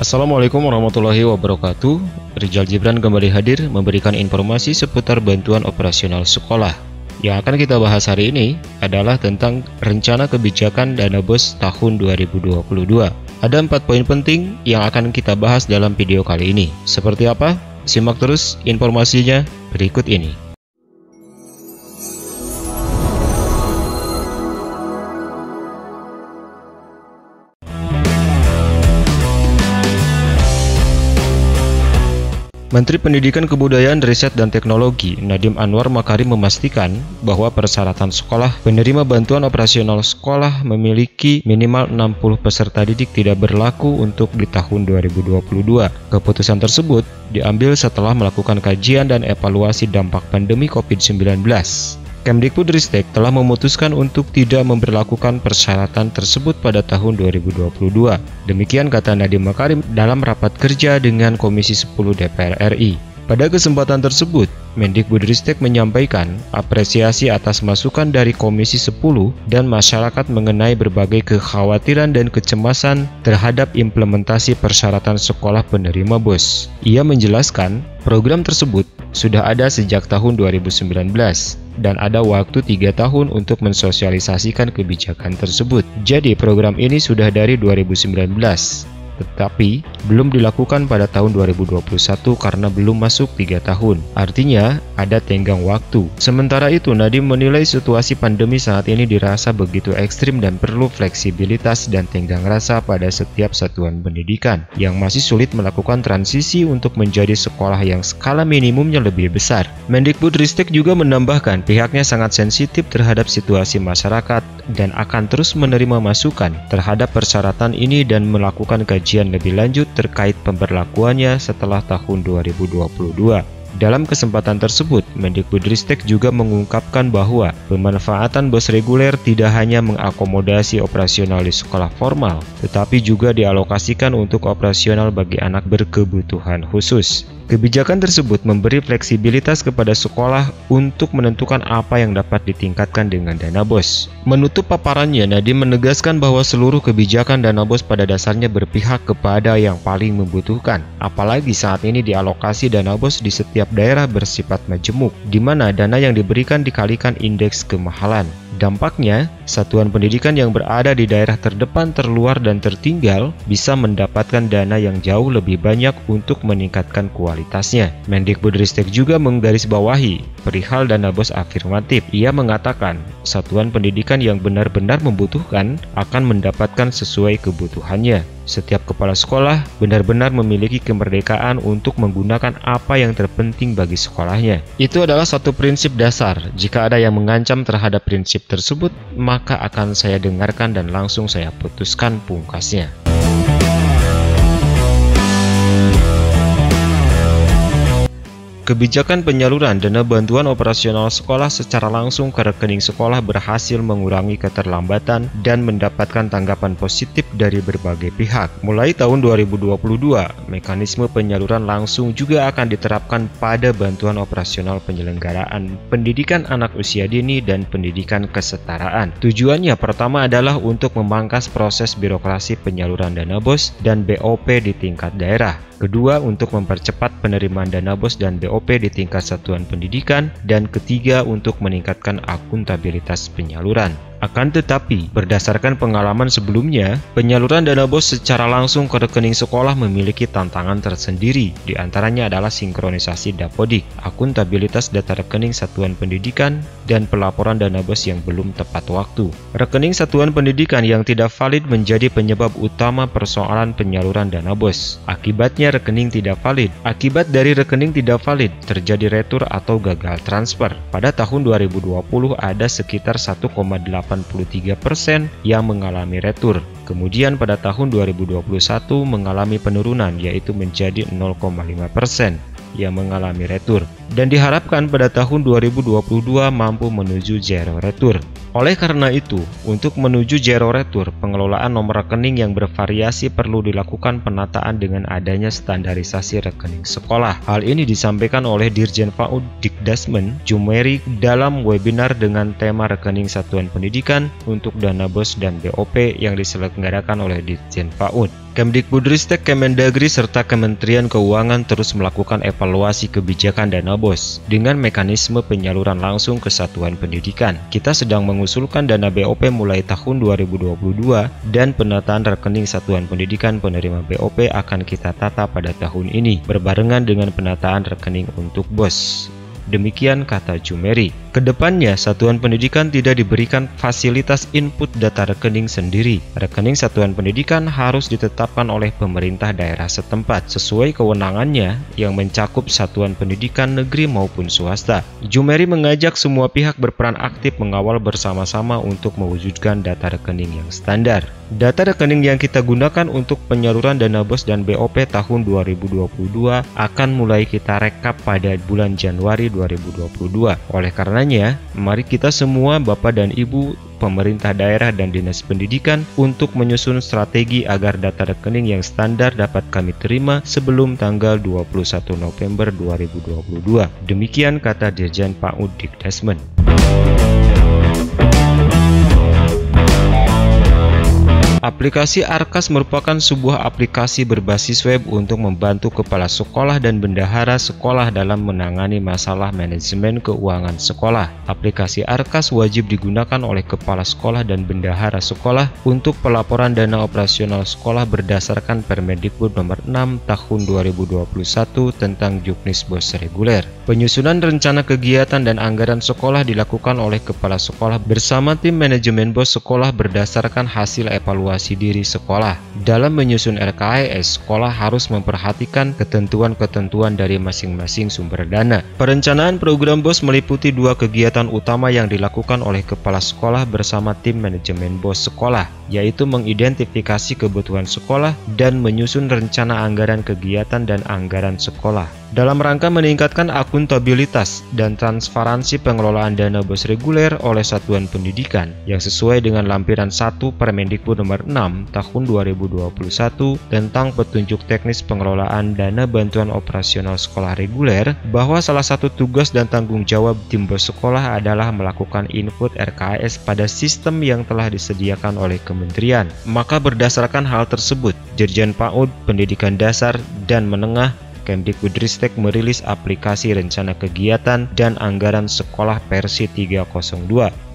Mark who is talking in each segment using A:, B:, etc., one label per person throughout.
A: Assalamualaikum warahmatullahi wabarakatuh. Rizal Gibran kembali hadir memberikan informasi seputar bantuan operasional sekolah. Yang akan kita bahas hari ini adalah tentang rencana kebijakan dana BOS tahun 2022. Ada 4 poin penting yang akan kita bahas dalam video kali ini. Seperti apa? Simak terus informasinya berikut ini. Menteri Pendidikan Kebudayaan, Riset dan Teknologi Nadiem Anwar Makarim memastikan bahwa persyaratan sekolah penerima bantuan operasional sekolah memiliki minimal 60 peserta didik tidak berlaku untuk di tahun 2022. Keputusan tersebut diambil setelah melakukan kajian dan evaluasi dampak pandemi COVID-19. Kemdikbudristek telah memutuskan untuk tidak memberlakukan persyaratan tersebut pada tahun 2022. Demikian kata Nadiem Makarim dalam rapat kerja dengan Komisi 10 DPR RI. Pada kesempatan tersebut, Mendikbudristek menyampaikan apresiasi atas masukan dari Komisi 10 dan masyarakat mengenai berbagai kekhawatiran dan kecemasan terhadap implementasi persyaratan sekolah penerima BOS. Ia menjelaskan, program tersebut sudah ada sejak tahun 2019 dan ada waktu 3 tahun untuk mensosialisasikan kebijakan tersebut. Jadi program ini sudah dari 2019. Tetapi belum dilakukan pada tahun 2021 karena belum masuk 3 tahun. Artinya ada tenggang waktu. Sementara itu, Nadiem menilai situasi pandemi saat ini dirasa begitu ekstrim dan perlu fleksibilitas dan tenggang rasa pada setiap satuan pendidikan yang masih sulit melakukan transisi untuk menjadi sekolah yang skala minimumnya lebih besar. Mendikbudristek juga menambahkan pihaknya sangat sensitif terhadap situasi masyarakat dan akan terus menerima masukan terhadap persyaratan ini dan melakukan kajian lebih lanjut terkait pemberlakuannya setelah tahun 2022. Dalam kesempatan tersebut, Mendikbudristek juga mengungkapkan bahwa pemanfaatan BOS reguler tidak hanya mengakomodasi operasional di sekolah formal, tetapi juga dialokasikan untuk operasional bagi anak berkebutuhan khusus. Kebijakan tersebut memberi fleksibilitas kepada sekolah untuk menentukan apa yang dapat ditingkatkan dengan dana BOS. Menutup paparannya, Nadiem menegaskan bahwa seluruh kebijakan dana BOS pada dasarnya berpihak kepada yang paling membutuhkan. Apalagi saat ini dialokasi dana BOS di setiap daerah bersifat majemuk, di mana dana yang diberikan dikalikan indeks kemahalan. Dampaknya, satuan pendidikan yang berada di daerah terdepan, terluar, dan tertinggal bisa mendapatkan dana yang jauh lebih banyak untuk meningkatkan kualitasnya. Mendikbudristek juga menggarisbawahi perihal dana BOS afirmatif. Ia mengatakan, satuan pendidikan yang benar-benar membutuhkan akan mendapatkan sesuai kebutuhannya. Setiap kepala sekolah benar-benar memiliki kemerdekaan untuk menggunakan apa yang terpenting bagi sekolahnya. Itu adalah satu prinsip dasar. Jika ada yang mengancam terhadap prinsip tersebut, maka akan saya dengarkan dan langsung saya putuskan, pungkasnya. Kebijakan penyaluran dana bantuan operasional sekolah secara langsung ke rekening sekolah berhasil mengurangi keterlambatan dan mendapatkan tanggapan positif dari berbagai pihak. Mulai tahun 2022, mekanisme penyaluran langsung juga akan diterapkan pada bantuan operasional penyelenggaraan pendidikan anak usia dini dan pendidikan kesetaraan. Tujuannya pertama adalah untuk memangkas proses birokrasi penyaluran dana BOS dan BOP di tingkat daerah. Kedua, untuk mempercepat penerimaan dana BOS dan BOP di tingkat satuan pendidikan, dan ketiga, untuk meningkatkan akuntabilitas penyaluran. Akan tetapi, berdasarkan pengalaman sebelumnya, penyaluran dana BOS secara langsung ke rekening sekolah memiliki tantangan tersendiri. Di antaranya adalah sinkronisasi Dapodik, akuntabilitas data rekening satuan pendidikan, dan pelaporan dana BOS yang belum tepat waktu. Rekening satuan pendidikan yang tidak valid menjadi penyebab utama persoalan penyaluran dana BOS. Akibatnya rekening tidak valid. Akibat dari rekening tidak valid, terjadi retur atau gagal transfer. Pada tahun 2020 ada sekitar 1,83% yang mengalami retur. Kemudian pada tahun 2021 mengalami penurunan, yaitu menjadi 0,5%. yang mengalami retur, dan diharapkan pada tahun 2022 mampu menuju zero retur. Oleh karena itu, untuk menuju zero retur, pengelolaan nomor rekening yang bervariasi perlu dilakukan penataan dengan adanya standarisasi rekening sekolah. Hal ini disampaikan oleh Dirjen PAUD Dikdasmen Jumeri dalam webinar dengan tema rekening satuan pendidikan untuk dana BOS dan BOP yang diselenggarakan oleh Dirjen PAUD. Kemdikbudristek, Kemendagri, serta Kementerian Keuangan terus melakukan evaluasi kebijakan dana BOS dengan mekanisme penyaluran langsung ke satuan pendidikan. Kita sedang mengusulkan dana BOP mulai tahun 2022 dan penataan rekening satuan pendidikan penerima BOP akan kita tata pada tahun ini, berbarengan dengan penataan rekening untuk BOS. Demikian kata Jumeri. Kedepannya, satuan pendidikan tidak diberikan fasilitas input data rekening sendiri. Rekening satuan pendidikan harus ditetapkan oleh pemerintah daerah setempat sesuai kewenangannya yang mencakup satuan pendidikan negeri maupun swasta. Jumeri mengajak semua pihak berperan aktif mengawal bersama-sama untuk mewujudkan data rekening yang standar. Data rekening yang kita gunakan untuk penyaluran dana BOS dan BOP tahun 2022 akan mulai kita rekap pada bulan Januari 2022. Oleh karenanya, mari kita semua Bapak dan Ibu, pemerintah daerah dan dinas pendidikan untuk menyusun strategi agar data rekening yang standar dapat kami terima sebelum tanggal 21 November 2022. Demikian kata Dirjen PAUD Dikdasmen. Aplikasi Arkas merupakan sebuah aplikasi berbasis web untuk membantu kepala sekolah dan bendahara sekolah dalam menangani masalah manajemen keuangan sekolah. Aplikasi Arkas wajib digunakan oleh kepala sekolah dan bendahara sekolah untuk pelaporan dana operasional sekolah berdasarkan Permendikbud Nomor 6 Tahun 2021 tentang Juknis BOS reguler. Penyusunan rencana kegiatan dan anggaran sekolah dilakukan oleh kepala sekolah bersama tim manajemen BOS sekolah berdasarkan hasil evaluasi diri sekolah. Dalam menyusun RKES, sekolah harus memperhatikan ketentuan-ketentuan dari masing-masing sumber dana. Perencanaan program BOS meliputi dua kegiatan utama yang dilakukan oleh kepala sekolah bersama tim manajemen BOS sekolah, yaitu mengidentifikasi kebutuhan sekolah dan menyusun rencana anggaran kegiatan dan anggaran sekolah. Dalam rangka meningkatkan akuntabilitas dan transparansi pengelolaan dana BOS reguler oleh satuan pendidikan yang sesuai dengan lampiran 1 Permendikbud Nomor 6 Tahun 2021 tentang petunjuk teknis pengelolaan dana bantuan operasional sekolah reguler, bahwa salah satu tugas dan tanggung jawab tim BOS sekolah adalah melakukan input RKES pada sistem yang telah disediakan oleh kementerian. Maka berdasarkan hal tersebut, Dirjen PAUD Pendidikan Dasar dan Menengah Kemdikbudristek merilis aplikasi rencana kegiatan dan anggaran sekolah versi 302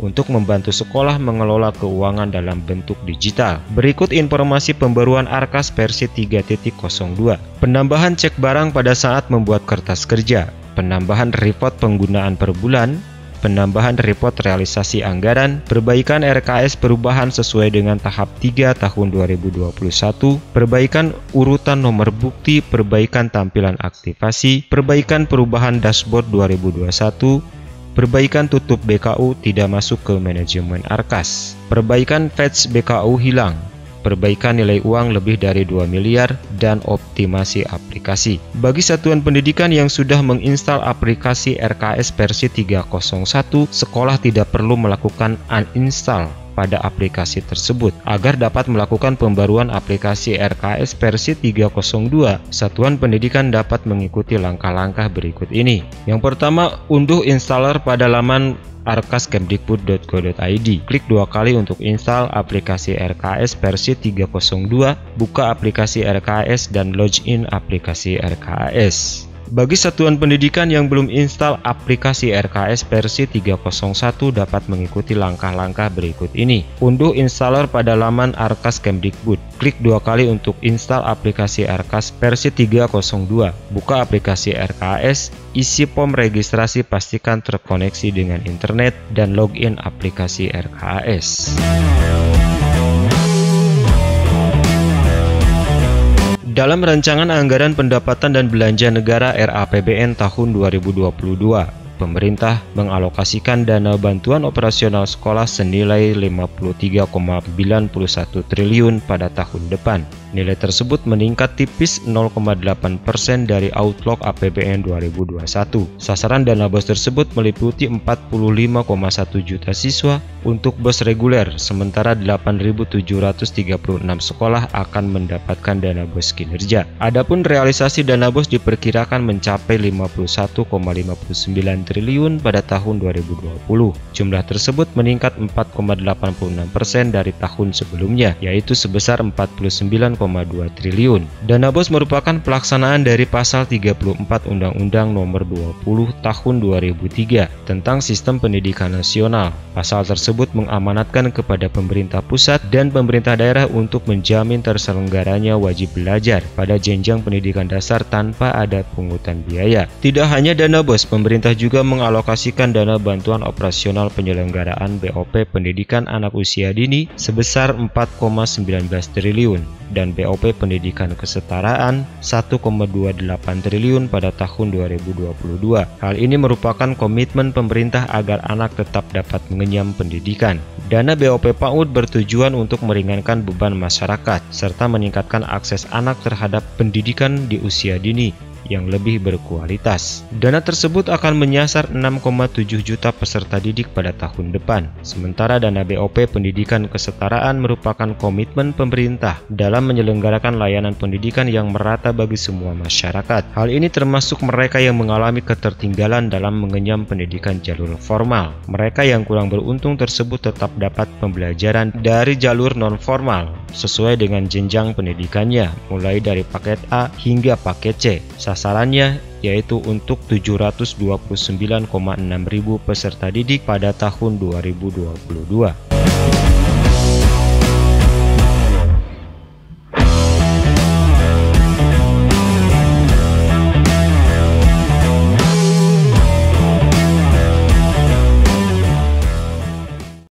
A: untuk membantu sekolah mengelola keuangan dalam bentuk digital. Berikut informasi pembaruan Arkas versi 3.02. Penambahan cek barang pada saat membuat kertas kerja, penambahan report penggunaan per bulan, penambahan report realisasi anggaran, perbaikan RKS perubahan sesuai dengan tahap 3 tahun 2021, perbaikan urutan nomor bukti, perbaikan tampilan aktivasi, perbaikan perubahan dashboard 2021, perbaikan tutup BKU tidak masuk ke manajemen Arkas, perbaikan fetch BKU hilang, perbaikan nilai uang lebih dari 2 miliar, dan optimasi aplikasi. Bagi satuan pendidikan yang sudah menginstal aplikasi RKS versi 301, sekolah tidak perlu melakukan uninstall pada aplikasi tersebut. Agar dapat melakukan pembaruan aplikasi RKS versi 302, satuan pendidikan dapat mengikuti langkah-langkah berikut ini. Yang pertama, unduh installer pada laman arkas.kemdikbud.go.id. Klik 2 kali untuk install aplikasi RKS versi 302, buka aplikasi RKS dan login aplikasi RKS. Bagi satuan pendidikan yang belum install aplikasi RKS versi 301 dapat mengikuti langkah-langkah berikut ini. Unduh installer pada laman Arkas Kemdikbud. Klik 2 kali untuk install aplikasi Arkas versi 302. Buka aplikasi RKS, isi form registrasi, pastikan terkoneksi dengan internet, dan login aplikasi RKS. Dalam Rancangan Anggaran Pendapatan dan Belanja Negara RAPBN tahun 2022, pemerintah mengalokasikan dana bantuan operasional sekolah senilai 53,91 triliun pada tahun depan. Nilai tersebut meningkat tipis 0,8% dari Outlook APBN 2021. Sasaran dana BOS tersebut meliputi 45,1 juta siswa untuk BOS reguler, sementara 8.736 sekolah akan mendapatkan dana BOS kinerja. Adapun realisasi dana BOS diperkirakan mencapai 51,59 triliun pada tahun 2020. Jumlah tersebut meningkat 4,86% dari tahun sebelumnya, yaitu sebesar 49,2 triliun. Dana BOS merupakan pelaksanaan dari Pasal 34 Undang-Undang Nomor 20 Tahun 2003 tentang Sistem Pendidikan Nasional. Pasal tersebut mengamanatkan kepada pemerintah pusat dan pemerintah daerah untuk menjamin terselenggaranya wajib belajar pada jenjang pendidikan dasar tanpa ada pungutan biaya. Tidak hanya dana BOS, pemerintah juga mengalokasikan dana bantuan operasional penyelenggaraan BOP pendidikan anak usia dini sebesar 4,19 triliun dan BOP pendidikan kesetaraan 1,28 triliun pada tahun 2022. Hal ini merupakan komitmen pemerintah agar anak tetap dapat mengenyam pendidikan. Dana BOP PAUD bertujuan untuk meringankan beban masyarakat serta meningkatkan akses anak terhadap pendidikan di usia dini yang lebih berkualitas. Dana tersebut akan menyasar 6,7 juta peserta didik pada tahun depan. Sementara dana BOP pendidikan kesetaraan merupakan komitmen pemerintah dalam menyelenggarakan layanan pendidikan yang merata bagi semua masyarakat. Hal ini termasuk mereka yang mengalami ketertinggalan dalam mengenyam pendidikan jalur formal. Mereka yang kurang beruntung tersebut tetap dapat pembelajaran dari jalur non-formal sesuai dengan jenjang pendidikannya, mulai dari paket A hingga paket C. Sasarannya yaitu untuk 729,6 ribu peserta didik pada tahun 2022.